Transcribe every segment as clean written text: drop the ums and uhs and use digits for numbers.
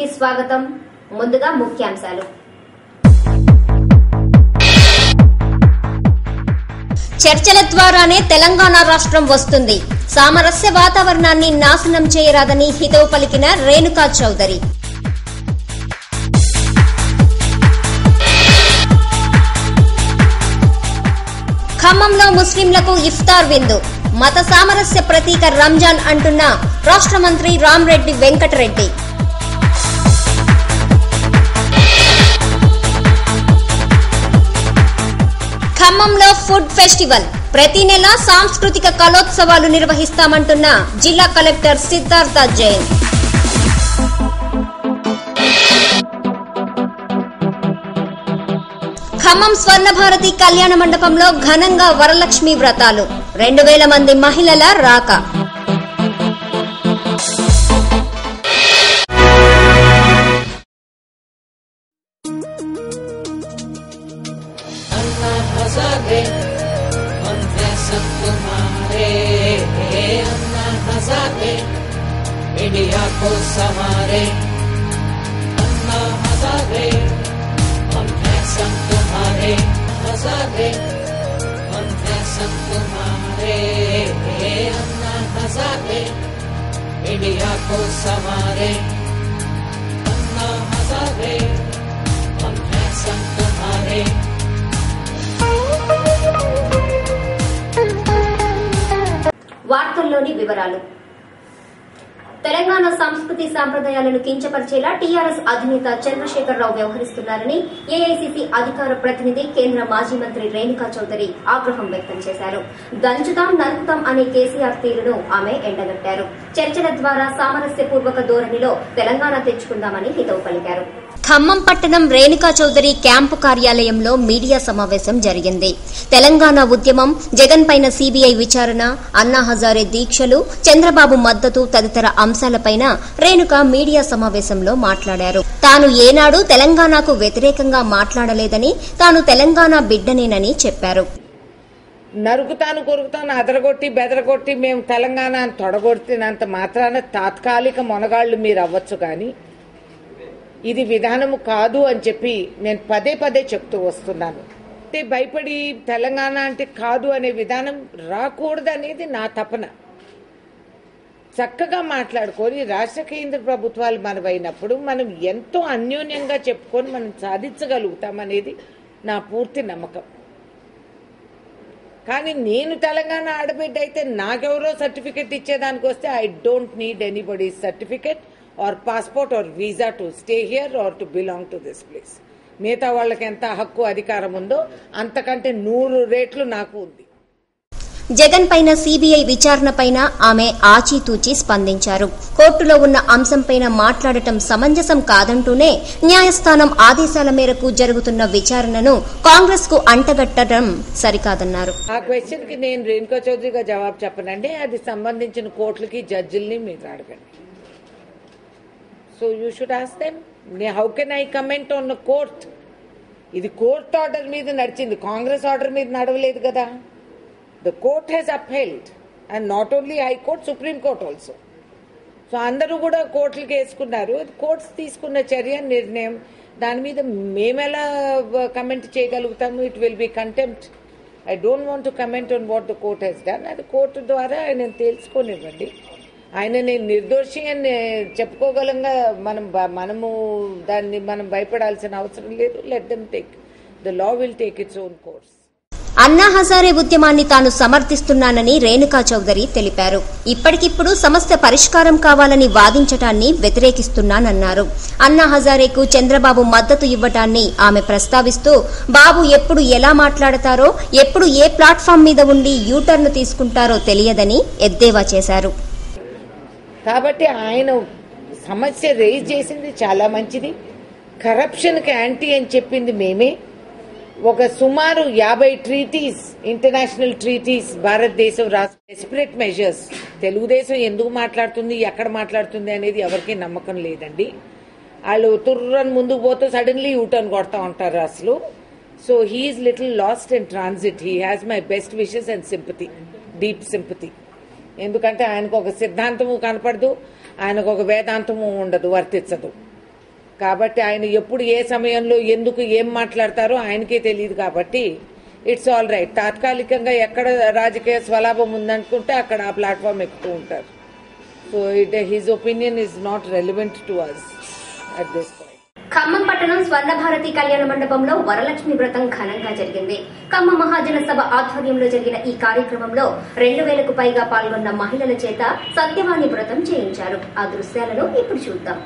కి స్వాగతం. ముందుగా ముఖ్యాంశాలు. చర్చల ద్వారానే తెలంగాణ రాష్ట్రం వస్తుంది. సామరస్య వాతావరణాన్ని నాశనం చేయరాదని హితవు పలికిన రేణుకా చౌదరి. ఖమ్మంలో ముస్లింలకు ఇఫ్తార్ విందు. మత సామరస్య ప్రతీక రంజాన్ అంటున్న రాష్ట్ర మంత్రి రామరెడ్డి వెంకటరెడ్డి. ఖమ్మంలో ఫుడ్ ఫెస్టివల్. ప్రతి నెల సాంస్కృతిక కళోత్సవాలు నిర్వహిస్తామంటున్న జిల్లా కలెక్టర్ సిద్ధార్థ జైన్. ఖమ్మం స్వర్ణభారతి కళ్యాణ మండపంలో ఘనంగా వరలక్ష్మి వ్రతాలు. 2000 మంది మహిళల రాక. इंडिया को संवारे अन्ना हजारे, हम हैं सब तुम्हारे हजारे, हम हैं सब तुम्हारे अन्ना हजारे, इंडिया को संवारे अन्ना हजारे, हम हैं सब तुम्हारे. వార్తల్లోని వివరాలు. తెలంగాణ సంస్కృతి సంప్రదాయాలను కించపరిచేలా టీఆర్ఎస్ అధినేత చంద్రశేఖరరావు వ్యవహరిస్తున్నారని ఏఐసీసీ అధికార ప్రతినిధి కేంద్ర మాజీ మంత్రి రేణుకా చౌదరి ఆగ్రహం వ్యక్తం చేశారు. దంచుతాం నరుకుతాం అనే కేసీఆర్ తీరును ఆమె ఎండగట్టారు. చర్చల ద్వారా సామరస్యపూర్వక ధోరణిలో తెలంగాణ తెచ్చుకుందామని హితవు పలికారు. ఖమ్మం పట్టణం రేణుకా చౌదరి క్యాంపు కార్యాలయంలో మీడియా సమావేశం జరిగింది. తెలంగాణ ఉద్యమం, జగన్ పైన సీబీఐ విచారణ, అన్నా హజారే దీక్షలు, చంద్రబాబు మద్దతు తదితర అంశాలపైన రేణుక మీడియా సమావేశంలో మాట్లాడారు. తాను ఏనాడు తెలంగాణకు వ్యతిరేకంగా మాట్లాడలేదని, తాను తెలంగాణ బిడ్డనేనని చెప్పారు. నరుకుతాను కొరుకుతాను అదరగొట్టి బెదరగొట్టి మేము తెలంగాణ తొడగొట్టినంత మాత్రాన తాత్కాలిక మొనగాళ్లు మీరు అవ్వచ్చు, కానీ ఇది విధానము కాదు అని చెప్పి నేను పదే పదే చెప్తూ వస్తున్నాను. అంటే భయపడి తెలంగాణ అంటే కాదు అనే విధానం రాకూడదు అనేది నా తపన. చక్కగా మాట్లాడుకొని రాష్ట్ర కేంద్ర ప్రభుత్వాలు మనమైనప్పుడు మనం ఎంతో అన్యోన్యంగా చెప్పుకొని మనం సాధించగలుగుతామనేది నా పూర్తి నమ్మకం. కానీ నేను తెలంగాణ ఆడబిడ్డ అయితే నాకెవరో సర్టిఫికెట్ ఇచ్చేదానికి వస్తే I don't need anybody certificate or passport or visa to stay here or to belong to this place. మిగతా వాళ్ళకి ఎంత హక్కు అధికారం ఉందో అంతకంటే 100 రెట్లు నాకు ఉంది. జగన్ పైన సీబీఐ విచారణ పైన ఆమె ఆచితూచి స్పందించారు. కోర్టులో ఉన్న అంశంపైన మాట్లాడటం సమంజసం కాదంటూనే న్యాయస్థానం ఆదేశాల మేరకు జరుగుతున్న విచారణను కాంగ్రెస్ కు అంటగట్టడం సరికాదన్నారు. ఆ క్వశ్చన్ కి నేను రేణుకా చౌదరిగా జవాబు చెప్పనండి. అది సంబంధించిన కోర్టులకి జడ్జిల్ని మీరు అడగండి. So you should ask them. How can I comment on a court? ఇది కోర్ట్ ఆర్డర్ మీద నడిచింది, కాంగ్రెస్ ఆర్డర్ మీద నడవలేదు కదా. The court has upheld, and not only High Court, Supreme Court also. So అందరూ కూడా కోర్టులకు వేసుకున్నారు. కోర్ట్స్ తీసుకున్న చర్య నిర్ణయం, దాని మీద మేమెలా కమెంట్ చేయగలుగుతాము? It will be contempt. I don't want to comment on what the court has done. అది కోర్టు ద్వారా ఆయన తెలుసుకోనివ్వండి. ఆయన నేను నిర్దోషి అని చెప్పుకోగలంగా మనము దాన్ని మనం భయపడాల్సిన అవసరం లేదు. Let them take, the law will take its own course. Anna Hazare ఉద్యమాన్ని తాను సమర్థిస్తున్నానని రేణుకా చౌదరి తెలిపారు. ఇప్పటికిప్పుడు సమస్య పరిష్కారం కావాలని వాదించటాన్ని వ్యతిరేకిస్తున్నానన్నారు. అన్నా హజారేకు చంద్రబాబు మద్దతు ఇవ్వటాన్ని ఆమె ప్రస్తావిస్తూ, బాబు ఎప్పుడు ఎలా మాట్లాడతారో, ఎప్పుడు ఏ ప్లాట్ఫామ్ మీద ఉండి యూటర్న్ తీసుకుంటారో తెలియదని ఎద్దేవా చేశారు. కాబట్టి ఆయన సమస్య రేజ్ చేసింది చాలా మంచిది. కరప్షన్కి యాంటీ అని చెప్పింది మేమే. ఒక సుమారు 50 ట్రీటీస్, ఇంటర్నేషనల్ ట్రీటీస్ భారతదేశం డెస్పరేట్ మెజర్స్. తెలుగుదేశం ఎందుకు మాట్లాడుతుంది, ఎక్కడ మాట్లాడుతుంది అనేది ఎవరికీ నమ్మకం లేదండి. వాళ్ళు తుర్రని ముందుకు పోతూ సడన్లీ యూటర్న్ కొడతా ఉంటారు అసలు. So he's little lost in transit. He has my best wishes and sympathy, deep sympathy. ఎందుకంటే ఆయనకు ఒక సిద్ధాంతము కనపడదు, ఆయనకు ఒక వేదాంతము ఉండదు, వర్తించదు. కాబట్టి ఆయన ఎప్పుడు ఏ సమయంలో ఎందుకు ఏం మాట్లాడతారో ఆయనకే తెలియదు. కాబట్టి ఇట్స్ ఆల్ రైట్. తాత్కాలికంగా ఎక్కడ రాజకీయ స్వలాభం ఉందనుకుంటే అక్కడ ఆ ప్లాట్ఫామ్ ఎక్కుతూ ఉంటారు. So his opinion is not relevant to us at this point. Khammam పట్టణం స్వర్ణభారతి కళ్యాణ మండపంలో వరలక్ష్మి వ్రతం ఘనంగా జరిగింది. ఖమ్మం మహాజన సభ ఆధ్వర్యంలో జరిగిన ఈ కార్యక్రమంలో 2000కు పైగా పాల్గొన్న మహిళల చేత సత్యవాణి వ్రతం చేయించారు. ఆ దృశ్యాలను ఇప్పుడు చూద్దాం.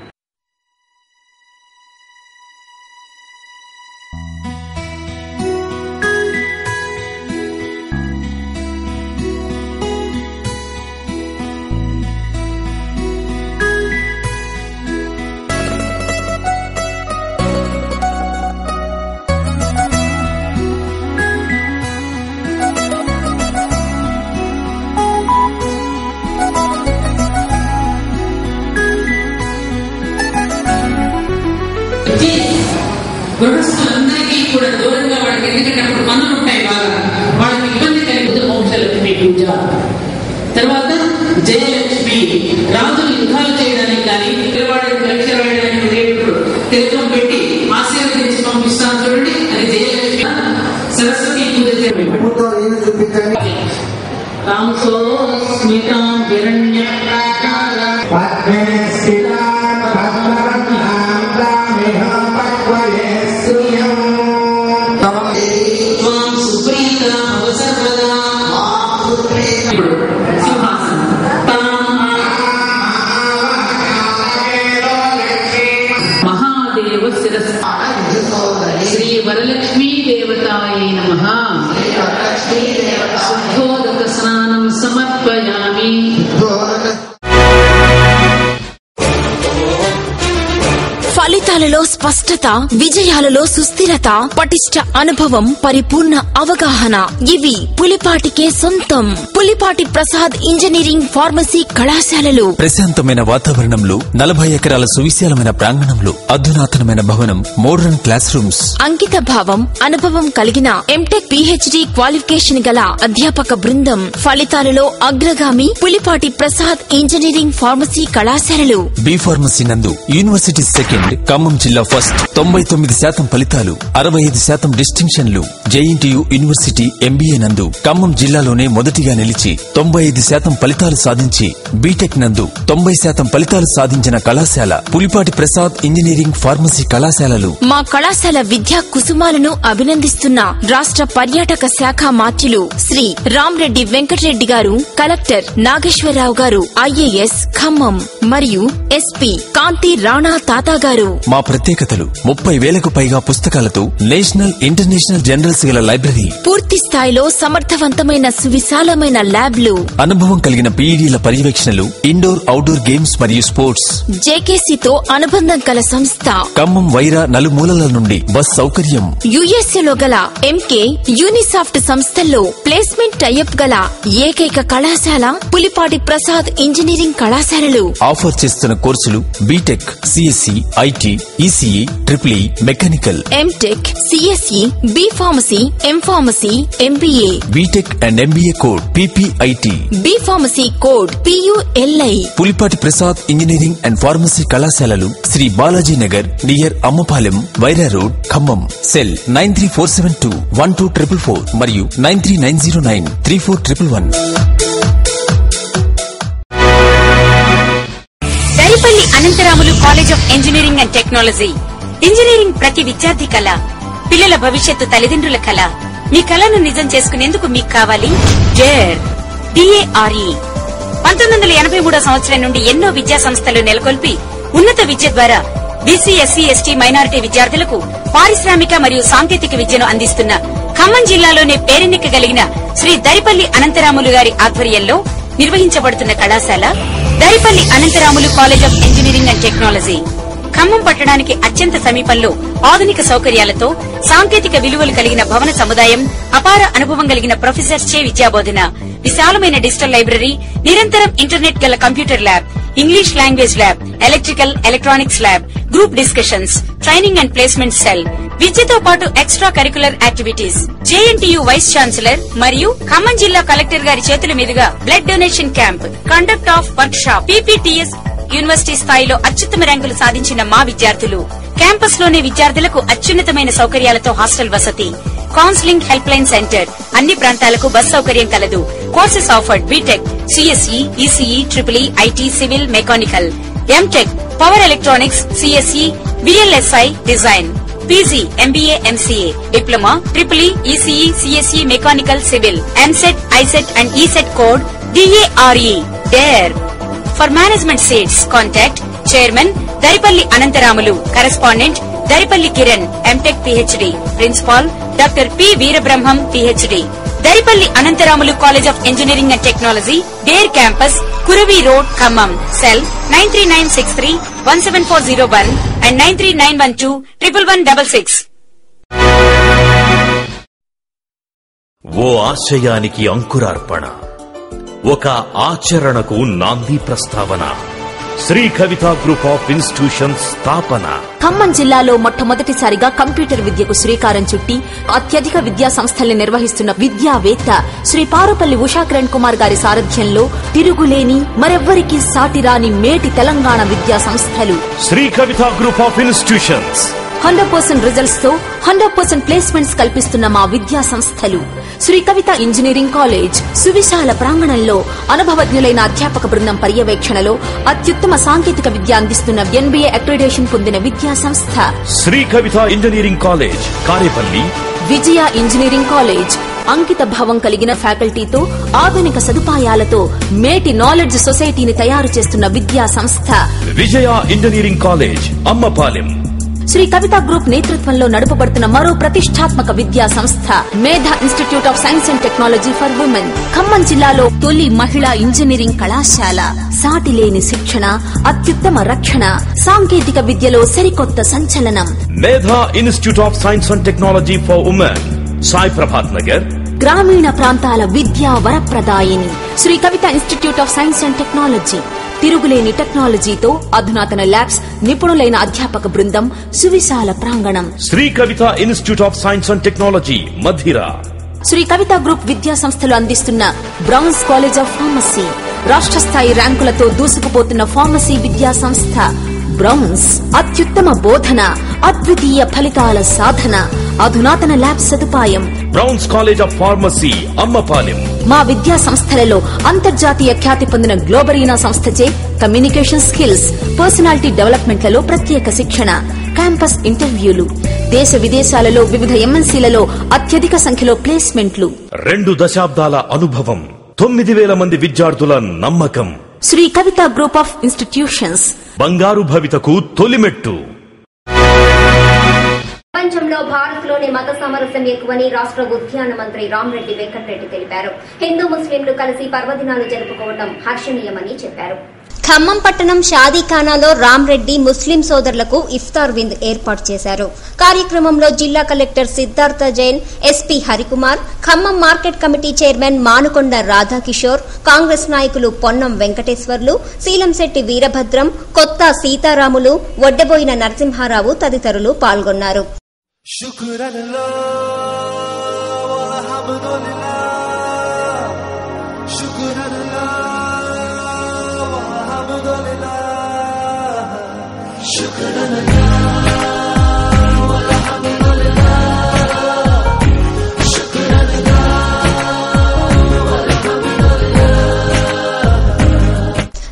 గృహస్థులందరికీ కూడా దూరంగా వాళ్ళకి, ఎందుకంటే అప్పుడు పనులు ఉంటాయి, బాగా వాళ్ళకి ఇబ్బంది కలిగితే మోక్షలక్ష్మి పూజ. తర్వాత జయలక్ష్మి, రాజులు యుద్ధాలు చేయడానికి కానీ పిల్లవాడికి పరీక్ష రాయడానికి తిలకం పెట్టి ఆశీర్వదించి పంపిస్తాను చూడండి, అది జయలక్ష్మి. సరస్వతి పూజ చేయడం రాంసో స్మితాం హిరణ్య మహాదేవ శిరస్ శ్రీ వరలక్ష్మీ దేవతాయై నమః. శుద్ధోదక స్నానం సమర్పయామి. ఫలితాలలో స్పష్టత, విజయాలలో సుస్థిరత, పటిష్ట అనుభవం, పరిపూర్ణ అవగాహన ఇవి పులిపాటికే సొంతం. పులిపాటి ప్రసాద్ ఇంజనీరింగ్ ఫార్మసీ కళాశాలలు ప్రశాంతమైన వాతావరణంలో 40 ఎకరాల సువిశాలమైన ప్రాంగణంలో అధునాతనమైన భవనం, మోడర్న్ క్లాస్ రూమ్స్, అంకిత భావం, అనుభవం కలిగిన ఎంటెక్ పిహెచ్డి క్వాలిఫికేషన్ గల అధ్యాపక బృందం. ఫలితాలలో అగ్రగామి పులిపాటి ప్రసాద్ ఇంజనీరింగ్ ఫార్మసీ కళాశాలలు. బి ఫార్మసీ నందు యూనివర్సిటీ సెకండ్, ఖమ్మం జిల్లా ఫస్ట్, 99% ఫలితాలు, 65% డిస్టింక్షన్లు. జేఎన్టీయూ యూనివర్సిటీ ఎంబీఏ నందు ఖమ్మం జిల్లాలోనే మొదటిగా నిలిచి 95% ఫలితాలు సాధించి, బీటెక్ నందు 90% ఫలితాలు సాధించిన కళాశాల పులిపాటి ప్రసాద్ ఇంజనీరింగ్ ఫార్మసీ కళాశాలలు. మా కళాశాల విద్యా కుసుమాలను అభినందిస్తున్న రాష్ట్ర పర్యాటక శాఖ మాత్యులు శ్రీ రామ్రెడ్డి వెంకటరెడ్డి గారు, కలెక్టర్ నాగేశ్వరరావు గారు ఐఏఎస్ ఖమ్మం మరియు ఎస్పీ కాంతి రాణా తాతా గారు. మా ప్రత్యేకతలు 30,000కు పైగా పుస్తకాలతో నేషనల్, ఇంటర్నేషనల్ జర్నల్స్ గల లైబ్రరీ, పూర్తి స్థాయిలో సమర్థవంతమైన సువిశాలమైన ల్యాబ్లు, అనుభవం కలిగిన పీఈడీల పర్యవేక్షణలు, ఇండోర్ అవుట్డోర్ గేమ్స్ మరియు స్పోర్ట్స్. జేకేసీతో అనుబంధం గల సంస్థ. ఖమ్మం వైరా నలుమూలల నుండి బస్ సౌకర్యం. యుఎస్ఏలో గల ఎంకే, యూనిసాఫ్ట్ సంస్థల్లో ప్లేస్మెంట్ టైఅప్ గల ఏకైక కళాశాల పులిపాటి ప్రసాద్ ఇంజనీరింగ్ కళాశాలలు. ఆఫర్ చేస్తున్న కోర్సులు BTech, CSC, IT, ECE, triple mechanical, MTech, CSE, B pharmacy, M pharmacy, MBA. BTech and MBA code PPIT. B pharmacy code PULI. Pulipati Prasad engineering and pharmacy కళాశాలలు Sri Balaji Nagar near Ammapalem, Wyra road, Khammam. Cell 9347212444 మరియు 9390934111. Daripalli Anantaramulu college of engineering and technology. Engineering ప్రతి విద్యార్థి కళ, పిల్లల భవిష్యత్తు తల్లిదండ్రుల కళ. మీ కళను నిజం చేసుకునేందుకు మీకు కావాలి డేర్ DARE. 1983 సంవత్సరం నుండి ఎన్నో విద్యా సంస్థలు నెలకొల్పి ఉన్నత విద్య ద్వారా బీసీ, ఎస్సీ, ఎస్టీ, మైనారిటీ విద్యార్థులకు పారిశ్రామిక మరియు సాంకేతిక విద్యను అందిస్తున్న ఖమ్మం జిల్లాలోనే పేరెన్నికగలిగిన శ్రీ దరిపల్లి అనంతరాములు గారి ఆధ్వర్యంలో నిర్వహించబడుతున్న కళాశాల Daripalli Anantaramulu college of engineering and technology. Khammam పట్టణానికి అత్యంత సమీపంలో ఆధునిక సౌకర్యాలతో సాంకేతిక విలువలు కలిగిన భవన సముదాయం, అపార అనుభవం కలిగిన ప్రొఫెసర్స్ చే విద్యాబోధన, విశాలమైన డిజిటల్ లైబ్రరీ, నిరంతరం ఇంటర్నెట్ గల computer lab, English language lab, electrical, electronics lab, group discussions, training and placement cell. విద్యతో పాటు extra curricular activities. JNTU vice chancellor మరియు ఖమ్మం జిల్లా కలెక్టర్ గారి చేతుల మీదుగా blood donation camp, conduct of workshop, PPTs university స్థాయిలో అత్యుత్తమ ర్యాంకులు సాధించిన మా విద్యార్థులు క్యాంపస్ లోనే విద్యార్థులకు అత్యున్నతమైన సౌకర్యాలతో హాస్టల్ వసతి, కౌన్సిలింగ్ హెల్ప్ లైన్ సెంటర్, అన్ని ప్రాంతాలకు బస్ సౌకర్యం కలదు. Courses offered BTech, CSE, ECE, triple E, IT, civil, mechanical, MTech, power electronics, CSE, VLSI, design, PG, MBA, MCA, diploma, triple E, ECE, CSE, mechanical, civil, EAMCET, ICET and ECET code DARE. DARE. For management seats, contact Chairman Daripalli Anantaramuలు, Correspondent Daripalli Kiran, MTech PhD, Principal Dr. P. Veerabrahmam, PhD. Daripalli Anantaramuలు College of Engineering and Technology, DARE Campus, Kuravi Road, Khammam. Cell 93963-17401 and 93912-11166. ఓ ఆశయానికి అంకురార్పణ, ఒక ఆచరణకు నాంది ప్రస్తావన. Shri Kavitha group of institutions స్థాపన. ఖమ్మం జిల్లాలో మొట్టమొదటిసారిగా computer విద్యకు శ్రీకారం చుట్టి అత్యధిక విద్యా సంస్థల్ని నిర్వహిస్తున్న విద్యావేత్త శ్రీ పారుపల్లి ఉషాకిరణ్ కుమార్ గారి సారథ్యంలో తిరుగులేని, మరెవ్వరికీ సాటిరాని మేటి తెలంగాణ విద్యా సంస్థలు Shri Kavitha group of institutions. 100% results తో 100% ప్లేస్మెంట్స్ కల్పిస్తున్న మా విద్యా సంస్థలు శ్రీ కవిత ఇంజనీరింగ్ కాలేజ్. సువిశాల ప్రాంగణంలో అనుభవజ్ఞులైన అధ్యాపక బృందం పర్యవేక్షణలో అత్యుత్తమ సాంకేతిక విద్య అందిస్తున్న NBA అక్రిడేషన్ పొందిన విద్యా సంస్థ శ్రీ కవిత ఇంజనీరింగ్ కాలేజ్, కారేపల్లి. విజయ ఇంజనీరింగ్ కాలేజ్ అంకిత భావం కలిగిన ఫ్యాకల్టీతో, ఆధునిక సదుపాయాలతో మేటి నాలెడ్జ్ సొసైటీని తయారు చేస్తున్న విద్యా సంస్థ విజయ engineering college, Ammapalem. Shri Kavitha group నేతృత్వంలో నడుపబడుతున్న మరో ప్రతిష్టాత్మక విద్యా సంస్థ మేధా institute of science and technology for women. Khammam జిల్లాలో తొలి మహిళా ఇంజనీరింగ్ కళాశాల. సాటిలేని శిక్షణ, అత్యుత్తమ రక్షణ, సాంకేతిక విద్యలో సరికొత్త సంచలనం. Medha institute of science and technology for women, Sai Prabhat Nagar. గ్రామీణ ప్రాంతాల విద్యా వరప్రదాయిని Sri Kavitha institute of science and technology. తిరుగులేని టెక్నాలజీతో అధునాతన ల్యాబ్స్, నిపుణులైన అధ్యాపక బృందం, సువిశాల ప్రాంగణం. Sri Kavitha institute of science and technology, Madhira. Sri Kavitha group విద్యా సంస్థలు అందిస్తున్న బ్రౌన్స్ కాలేజ్ ఆఫ్ ఫార్మసీ. రాష్ట్ర స్థాయి ర్యాంకులతో దూసుకుపోతున్న ఫార్మసీ విద్యా సంస్థ బ్రౌన్స్. అత్యుత్తమ బోధన, అద్వితీయ ఫలితాల సాధన, అధునాతన ల్యాబ్ సదుపాయం. Browns college of pharmacy, Ammapalem. మా విద్యా సంస్థలలో అంతర్జాతీయ ఖ్యాతి పొందిన గ్లోబరీనా సంస్థచే కమ్యూనికేషన్ స్కిల్స్, పర్సనాలిటీ డెవలప్మెంట్లలో ప్రత్యేక శిక్షణ, క్యాంపస్ ఇంటర్వ్యూలు, దేశ విదేశాలలో వివిధ MNCలలో అత్యధిక సంఖ్యలో ప్లేస్మెంట్లు. 2 దశాబ్దాల అనుభవం, 9,000 మంది విద్యార్థుల నమ్మకం. Shri Kavitha group of institutions. బంగారు భవితకు తొలిమెట్టు. ప్రపంచంలో భారత్లోనే మత సామరస్యం ఎక్కువని రాష్ట్ర ఉద్యాన మంత్రి రామ్రెడ్డి వెంకటరెడ్డి తెలిపారు. హిందూ ముస్లింలు కలిసి పర్వదినాలు జరుపుకోవడం హర్షణీయమని చెప్పారు. ఖమ్మం పట్టణం షాదీఖానాలో రామ్రెడ్డి ముస్లిం సోదరులకు ఇఫ్తార్ వింద్ ఏర్పాటు చేశారు. కార్యక్రమంలో జిల్లా collector Siddhartha Jain, SP Harikumar, Khammam market committee chairman Manukonda Radhakishore, Congress నాయకులు పొన్నం వెంకటేశ్వర్లు, శీలంశెట్టి వీరభద్రం, కొత్త సీతారాములు, వడ్డెబోయిన నరసింహారావు తదితరులు పాల్గొన్నారు.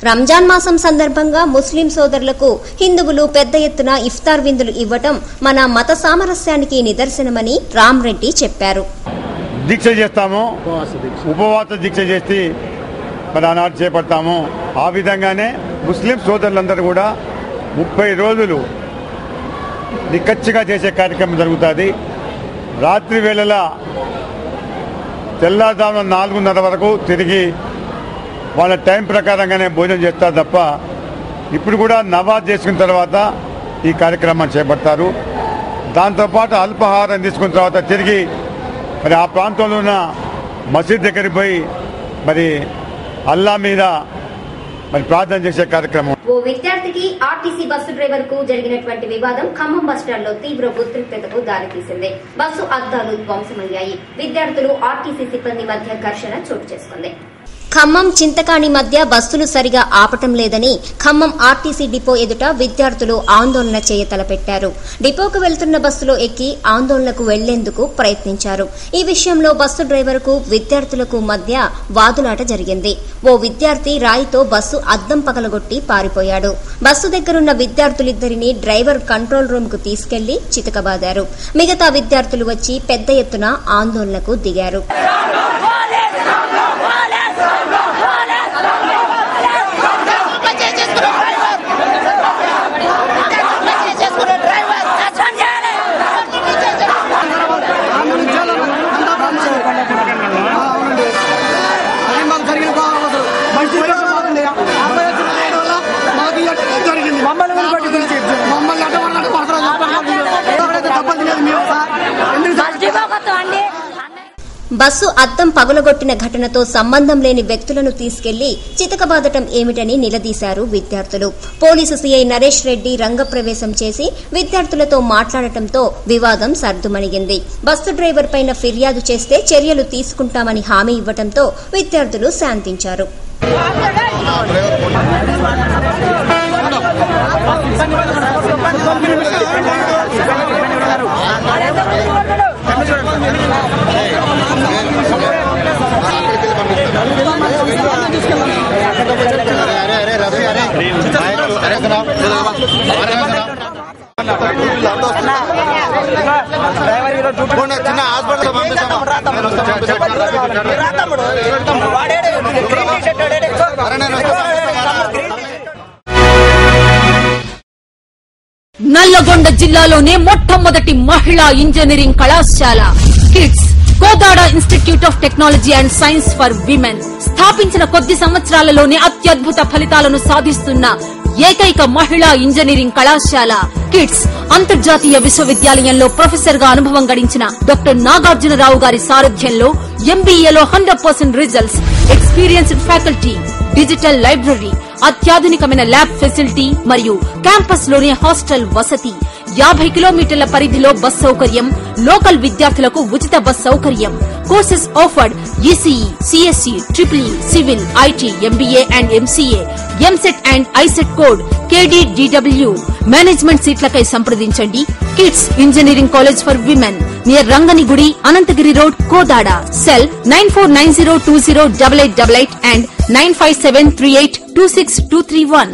రంజాన్ మాసం సందర్భంగా ముస్లిం సోదరులకు హిందువులు పెద్ద ఎత్తున ఇఫ్తార్ విందులు ఇవ్వటం మన మత సామరస్యానికి నిదర్శనమని రామ్రెడ్డి చెప్పారు. దీక్ష చేస్తాము, ఉపవాస దీక్ష చేసి మరి ఆనాడు చేపడతాము. ఆ విధంగానే ముస్లిం సోదరులందరూ కూడా 30 రోజులు నిక్కచ్చిగా చేసే కార్యక్రమం జరుగుతుంది. రాత్రి వేళల తెల్లారుజామున 4:30 వరకు తిరిగి వాళ్ళ టైం ప్రకారంగానే భోజనం చేస్తారు తప్ప ఇప్పుడు కూడా నమాజ్ చేసుకున్న తర్వాత ఈ కార్యక్రమాన్ని చేపడతారు. దాంతోపాటు అల్పాహారం తీసుకున్న తర్వాత తిరిగి మరి ఆ ప్రాంతంలో ఉన్న మసీద్ దగ్గరికి పోయి మరి అల్లా మీద మరి ప్రార్థన చేసే కార్యక్రమం. ఓ విద్యార్థికి ఆర్టీసీ బస్సు డ్రైవర్ కు జరిగినటువంటి వివాదం ఖమ్మం బస్టాండ్ లో తీవ్ర ఉద్రిక్తతకు దారితీసింది. బస్సు అద్దాలు ధ్వంసమయ్యాయి. విద్యార్థులు, ఆర్టీసీ సిబ్బంది మధ్య ఘర్షణ చోటు చేసుకుంది. ఖమ్మం చింతకాణి మధ్య బస్సులు సరిగా ఆపటం లేదని ఖమ్మం ఆర్టీసీ డిపో ఎదుట విద్యార్థులు ఆందోళన చేయతలపెట్టారు. డిపోకు వెళ్తున్న బస్సులో ఎక్కి ఆందోళనకు వెళ్లేందుకు ప్రయత్నించారు. ఈ విషయంలో బస్సు డ్రైవర్కు విద్యార్థులకు మధ్య వాదులాట జరిగింది. ఓ విద్యార్థి రాయితో బస్సు అద్దం పగలగొట్టి పారిపోయాడు. బస్సు దగ్గరున్న విద్యార్థులిద్దరిని డ్రైవర్ కంట్రోల్ రూమ్ కు తీసుకెళ్లి చితకబాదారు. మిగతా విద్యార్థులు వచ్చి పెద్ద ఎత్తున ఆందోళనకు దిగారు. బస్సు అద్దం పగులగొట్టిన ఘటనతో సంబంధం లేని వ్యక్తులను తీసుకెళ్లి చితకబాదటం ఏమిటని నిలదీశారు విద్యార్థులు. పోలీసు సీఐ నరేష్ రెడ్డి రంగప్రవేశం చేసి విద్యార్థులతో మాట్లాడటంతో వివాదం సర్దుమణిగింది. బస్సు డ్రైవర్ పైన ఫిర్యాదు చేస్తే చర్యలు తీసుకుంటామని హామీ ఇవ్వడంతో విద్యార్థులు శాంతించారు. నల్లగొండ జిల్లాలోనే మొట్టమొదటి మహిళా ఇంజనీరింగ్ కళాశాల kids Kodad institute of technology and science for women స్థాపించిన కొద్ది సంవత్సరాలలోనే అత్యద్భుత ఫలితాలను సాధిస్తున్న ఏకైక మహిళా ఇంజనీరింగ్ కళాశాల కిడ్స్ అంతర్జాతీయ విశ్వవిద్యాలయంలో ప్రొఫెసర్ గా అనుభవం గడించిన డాక్టర్ నాగార్జునరావు గారి సారథ్యంలో ఎంబీఏలో 100% results, experienced faculty, digital library, అత్యాధునికమైన ల్యాబ్ ఫెసిలిటీ మరియు క్యాంపస్ లోనే హాస్టల్ వసతి, 50 కిలోమీటర్ల పరిధిలో బస్ సౌకర్యం, లోకల్ విద్యార్థులకు ఉచిత బస్ సౌకర్యం. Courses offered ECE, CSE, triple civil, IT, MBA and MCA, EAMCET and ICET code KDDW. Management సీట్లకై సంప్రదించండి. Kids engineering college for women near Ranganigudi, Anantagiri road, Kodad. Cell 9490208888 and 9573826231.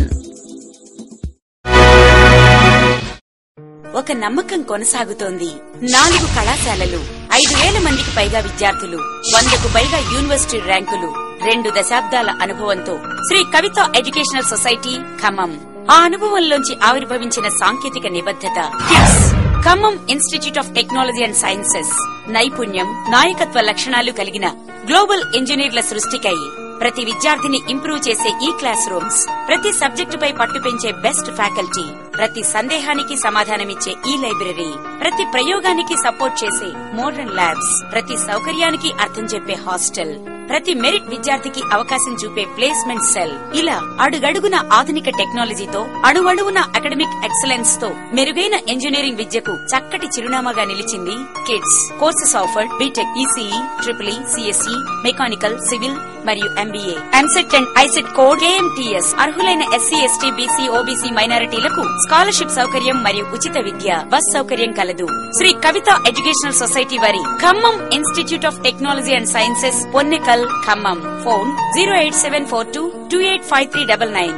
ఒక నమ్మకం కొనసాగుతోంది. 4 కళాశాలలు, 5,000 మందికి పైగా విద్యార్థులు, 100కు పైగా యూనివర్సిటీ ర్యాంకులు, 2 దశాబ్దాల అనుభవంతో శ్రీ కవిత ఎడ్యుకేషనల్ సొసైటీ ఖమ్మం. ఆ అనుభవంలోంచి ఆవిర్భవించిన సాంకేతిక నిబద్ధత kids. Khammam institute of technology and sciences నైపుణ్యం, నాయకత్వ లక్షణాలు కలిగిన గ్లోబల్ ఇంజనీర్ల సృష్టికై ప్రతి విద్యార్థిని ఇంప్రూవ్ చేసే ఈ క్లాస్ రూమ్స్, ప్రతి సబ్జెక్టుపై పట్టు పెంచే బెస్ట్ ఫ్యాకల్టీ, ప్రతి సందేహానికి సమాధానమిచ్చే ఈ లైబ్రరీ, ప్రతి ప్రయోగానికి సపోర్ట్ చేసే మోడర్న్ ల్యాబ్స్, ప్రతి సౌకర్యానికి అర్థం చెప్పే హాస్టల్, ప్రతి మెరిట్ విద్యార్థికి అవకాశం చూపే ప్లేస్మెంట్ సెల్. ఇలా అడుగడుగున ఆధునిక టెక్నాలజీతో, అణువణువున అకాడమిక్ ఎక్సలెన్స్ తో మెరుగైన ఇంజనీరింగ్ విద్యకు చక్కటి చిరునామాగా నిలిచింది KITS. Courses offered BTech, ECE, triple CSE, mechanical, civil మరియు MBA, EAMCET and ICET code, KMTS. అర్హులైన ఎస్సీ, ఎస్టీ, బీసీ, ఓబీసీ మైనారిటీలకు స్కాలర్షిప్ సౌకర్యం మరియు ఉచిత విద్య, బస్ సౌకర్యం కలదు. శ్రీ కవిత ఎడ్యుకేషనల్ సొసైటీ వారి Khammam institute of technology and sciences, Ponnekal, Khammam. Phone 08742285399.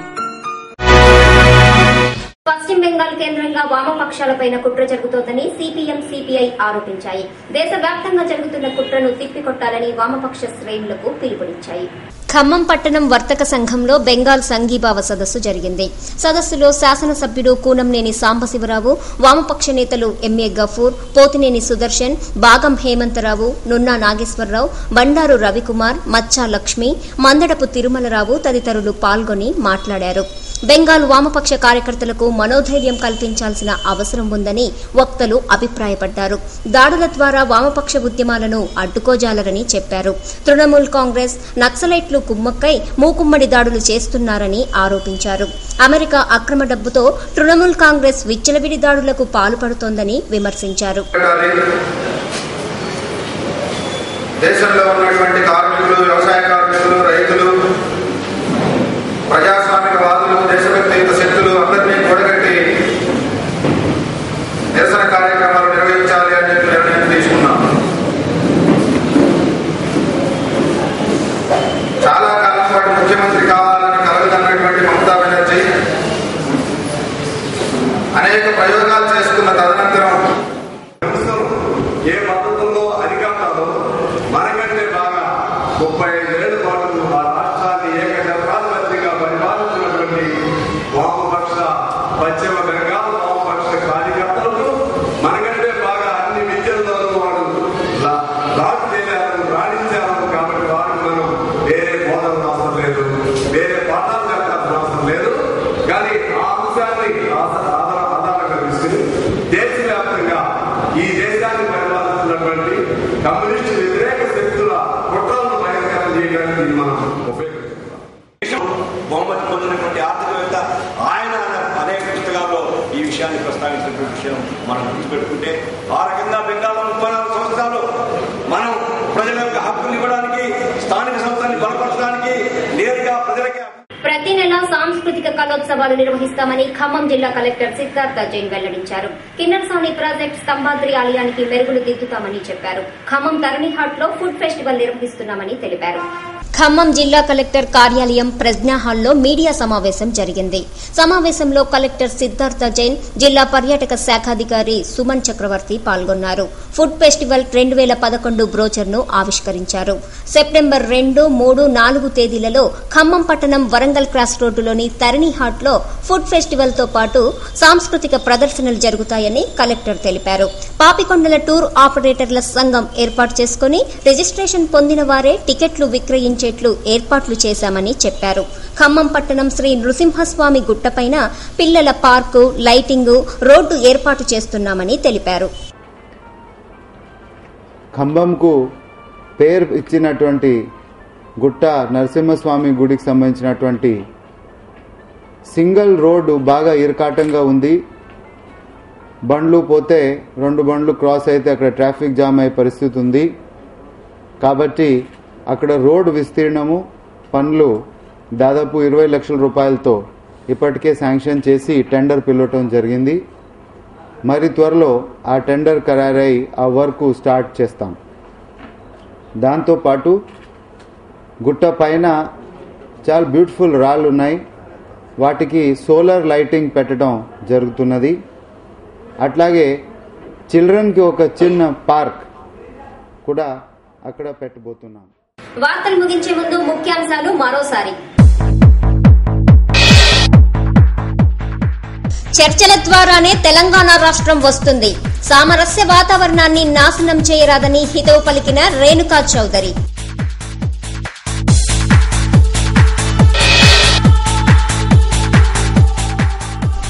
Paschim Bengal కేంద్రంగా వామపక్షాలపైన కుట్ర జరుగుతోందని సిపిఎం, సిపిఐ ఆరోపించాయి. దేశవ్యాప్తంగా జరుగుతున్న కుట్రను తిప్పికొట్టాలని వామపక్ష శ్రేణులకు పిలుపునిచ్చాయి. ఖమ్మం పట్టణం వర్తక సంఘంలో బెంగాల్ సంఘీభావ సదస్సు జరిగింది. సదస్సులో శాసనసభ్యుడు కూనంనేని సాంబశివరావు, వామపక్ష నేతలు ఎంఏ గఫూర్, పోతినేని సుదర్శన్, బాగం హేమంతరావు, నున్నా నాగేశ్వరరావు, బండారు రవికుమార్, మచ్చా లక్ష్మి, మందడపు తిరుమలరావు తదితరులు పాల్గొని మాట్లాడారు. బెంగాల్ వామపక్ష కార్యకర్తలకు మనోధైర్యం కల్పించాల్సిన అవసరం ఉందని వక్తలు అభిప్రాయపడ్డారు. దాడుల ద్వారా వామపక్ష ఉద్యమాలను అడ్డుకోజాలరని చెప్పారు. తృణమూల్ కాంగ్రెస్, నక్సలైట్లు కుమ్మక్కై మూకుమ్మడి దాడులు చేస్తున్నారని ఆరోపించారు. అమెరికా అక్రమ డబ్బుతో తృణమూల్ కాంగ్రెస్ విచ్చలవిడి దాడులకు పాల్పడుతోందని విమర్శించారు. దేశంలో ఉన్నటువంటి కార్మికులు, వ్యవసాయ కార్మికులు, రైతులు ముఖ్యమంత్రి కావాలని కలగదన్నటువంటి మమతా బెనర్జీ అనేక ప్రయోగాలు చేసుకున్న తదనంతరం ఏ పద్ధతుల్లో అధికారంలో మనకంటే బాగా 35 ఏళ్ల పాటు ఆ రాష్ట్రాన్ని ఏకఛత్రాధిపతిగా పరిపాలించినటువంటి వామపక్ష పశ్చిమ బెంగాల్ వామపక్ష కార్యకర్తలకు మనకంటే బాగా అన్ని విద్యల్లోనూ వాడు లాక్ చేయాలని రాణించారు. కాబట్టి వారికి మనం వేరే బోధనలు అవసరం లేదు, వేరే పాఠాలు చెప్పాల్సిన అవసరం లేదు. కానీ ఆ అంశాన్ని ఆధారంగా తీసుకుని దేశవ్యాప్తంగా ఈ దేశాన్ని పరిపాలిస్తున్నటువంటి కమ్యూనిస్టు వ్యతిరేక శక్తుల కుట్రలను బహిష్కరణ చేయడానికి మనం ఉపయోగిస్తున్నాం. బహుమతి పొందినటువంటి ఆర్థికవేత్త ఆయన అనేక పుస్తకాల్లో ఈ విషయాన్ని ప్రస్తావించినటువంటి విషయం మనం గుర్తుపెట్టుకుంటే ఆ రకంగా బెంగాల్లో 34 సంవత్సరాలు మనం ప్రజల యొక్క హక్కులు ఇవ్వడానికి, స్థానిక సంస్థల్ని బలపరచడానికి నేరుగా ప్రజలకి ప్రతి నెల సాంస్కృతిక కళోత్సవాలు నిర్వహిస్తామని ఖమ్మం జిల్లా కలెక్టర్ సిద్ధార్థ జైన్ వెల్లడించారు. కిన్నెరసాని ప్రాజెక్ట్ స్తంభాద్రి ఆలయానికి మెరుగులు దిద్దుతామని చెప్పారు. ఖమ్మం తరణిహాట్ లో ఫుడ్ ఫెస్టివల్ నిర్వహిస్తున్నామని తెలిపారు. ఖమ్మం జిల్లా కలెక్టర్ కార్యాలయం ప్రజ్ఞా హాల్లో మీడియా సమావేశం జరిగింది. సమావేశంలో కలెక్టర్ సిద్ధార్థ జైన్, జిల్లా పర్యాటక శాఖాధికారి సుమన్ చక్రవర్తి పాల్గొన్నారు. ఫుడ్ ఫెస్టివల్ 2011 బ్రోచర్ను ఆవిష్కరించారు. సెప్టెంబర్ 2, 3, 4 తేదీలలో ఖమ్మం పట్టణం వరంగల్ క్రాస్ రోడ్డులోని తరణిహాట్ లో ఫుడ్ ఫెస్టివల్ తో పాటు సాంస్కృతిక ప్రదర్శనలు జరుగుతాయని కలెక్టర్ తెలిపారు. పాపికొండల టూర్ ఆపరేటర్ల సంఘం ఏర్పాటు చేసుకుని రిజిస్ట్రేషన్ పొందిన వారే టికెట్లు విక్రయించేట్లు ఏర్పాట్లు చేశామని చెప్పారు. ఖమ్మం పట్టణం శ్రీ నృసింహస్వామి గుట్టపైన పిల్లల పార్కు, లైటింగు, రోడ్డు ఏర్పాటు చేస్తున్నామని తెలిపారు. ఖమ్మంకు పేరు ఇచ్చినటువంటి గుట్ట నరసింహస్వామి గుడికి సంబంధించినటువంటి సింగిల్ రోడ్డు బాగా ఇరకాటంగా ఉంది. బండ్లు పోతే 2 బండ్లు క్రాస్ అయితే అక్కడ ట్రాఫిక్ జామ్ అయ్యే పరిస్థితి ఉంది. కాబట్టి అక్కడ రోడ్డు విస్తీర్ణము పనులు దాదాపు 20 లక్షల రూపాయలతో ఇప్పటికే శాంక్షన్ చేసి టెండర్ పిలవటం జరిగింది. మరి త్వరలో ఆ టెండర్ ఖరారై ఆ వర్క్ స్టార్ట్ చేస్తాం. దాంతోపాటు గుట్ట పైన చాలా బ్యూటిఫుల్ రాళ్ళు ఉన్నాయి, వాటికి సోలార్ లైటింగ్ పెట్టడం జరుగుతున్నది. అట్లాగే చిల్డ్రన్కి ఒక చిన్న పార్క్ కూడా అక్కడ పెట్టబోతున్నాం. వార్తలు ముగించే ముందు ముఖ్యాంశాలు మరోసారి. చర్చల ద్వారానే తెలంగాణ రాష్ట్రం వస్తుంది. సామరస్య వాతావరణాన్ని నాశనం చేయరాదని హితవు పలికిన రేణుకా చౌదరి.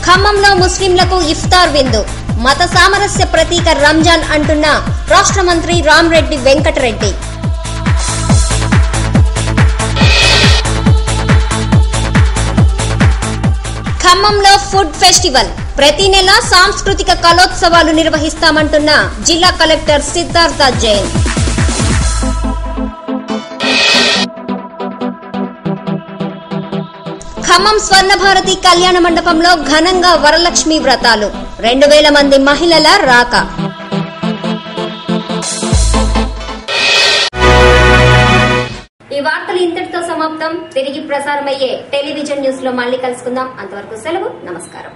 ఖమ్మంలో ముస్లింలకు ఇఫ్తార్ విందు. మత సామరస్య ప్రతీక రంజాన్ అంటున్న రాష్ట్ర మంత్రి రామ్రెడ్డి వెంకటరెడ్డి. ఖమ్మంలో ఫుడ్ ఫెస్టివల్. ప్రతి నెల సాంస్కృతిక కళోత్సవాలు నిర్వహిస్తామంటున్న జిల్లా కలెక్టర్ సిద్ధార్థ జైన్. ఖమ్మం స్వర్ణభారతి కళ్యాణ మండపంలో ఘనంగా వరలక్ష్మి వ్రతాలు. 2000 మంది మహిళల రాక. ఈ వార్తలు ఇంతటితో సమాప్తం. తిరిగి ప్రసారమయ్యే టెలివిజన్ న్యూస్ లో మళ్లీ కలుసుకుందాం. అంతవరకు సెలవు. నమస్కారం.